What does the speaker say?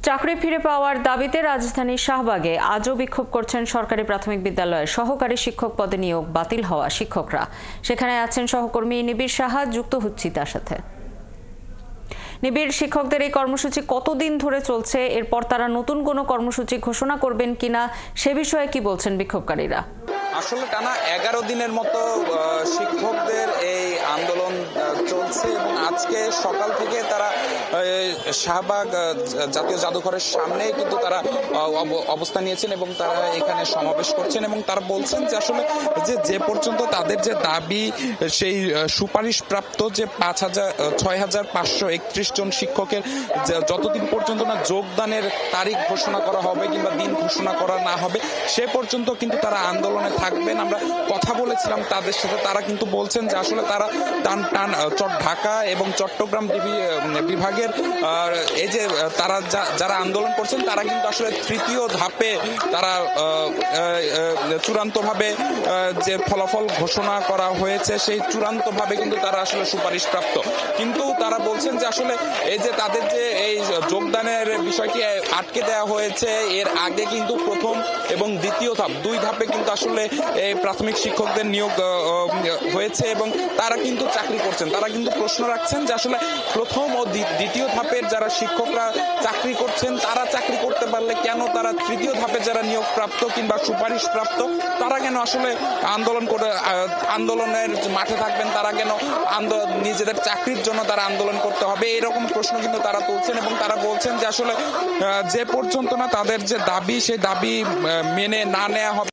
চাকরি ফিরে পাওয়ার দাবিতে রাজধানীর শাহবাগে আজও বিক্ষোভ করছেন সরকারি প্রাথমিক বিদ্যালয়ের সহকারী শিক্ষক পদে নিয়োগ বাতিল হওয়া শিক্ষকরা। সেখানে আছেন সহকর্মী নিবিড় সাহা, যুক্ত হচ্ছি তার সাথে। নিবিড়, শিক্ষকদের এই কর্মসূচি কতদিন ধরে চলছে? এরপর তারা নতুন কোনো কর্মসূচি ঘোষণা করবেন কিনা সে বিষয়ে কি বলছেন বিক্ষোভকারীরা? আসলে টানা 11 দিনের মতো শিক্ষকদের এই আন্দোলন চলছে এবং আজকে সকাল থেকে তারা শাহবাগ জাতীয় জাদুঘরের সামনে কিন্তু তারা অবস্থান নিয়েছেন এবং তারা এখানে সমাবেশ করছেন এবং তারা বলছেন যে আসলে যে পর্যন্ত তাদের যে দাবি, সেই সুপারিশপ্রাপ্ত যে 6,531 জন শিক্ষকের যতদিন পর্যন্ত না যোগদানের তারিখ ঘোষণা করা হবে কিংবা দিন ঘোষণা করা না হবে সে পর্যন্ত কিন্তু তারা আন্দোলনে থাকবেন। আমরা কথা বলেছিলাম তাদের সাথে, তারা কিন্তু বলছেন যে আসলে তারা ঢাকা এবং চট্টগ্রাম বিভাগের এই যে তারা যারা আন্দোলন করছেন তারা কিন্তু আসলে তৃতীয় ধাপে তারা চূড়ান্তভাবে যে ফলাফল ঘোষণা করা হয়েছে সেই চূড়ান্তভাবে কিন্তু তারা আসলে সুপারিশপ্রাপ্ত। কিন্তু তারা বলছেন যে আসলে এই যে তাদের যে এই যোগদানের বিষয়টি আটকে দেওয়া হয়েছে, এর আগে কিন্তু প্রথম এবং দ্বিতীয় ধাপ, দুই ধাপে কিন্তু আসলে এই প্রাথমিক শিক্ষকদের নিয়োগ হয়েছে এবং তারা কিন্তু চাকরি করছেন। তারা কিন্তু প্রশ্ন রাখছেন যে আসলে প্রথম ও দ্বিতীয় ধাপের যারা শিক্ষকরা চাকরি করছেন তারা চাকরি করতে পারলে কেন তারা তৃতীয় ধাপে যারা নিয়োগপ্রাপ্ত কিংবা সুপারিশপ্রাপ্ত তারা কেন আসলে আন্দোলনের মাঠে থাকবেন, তারা কেন নিজেদের চাকরির জন্য তারা আন্দোলন করতে হবে, এরকম প্রশ্ন কিন্তু তারা তুলছেন এবং তারা বলছেন যে আসলে যে পর্যন্ত না তাদের যে দাবি সেই দাবি মেনে না নেওয়া হবে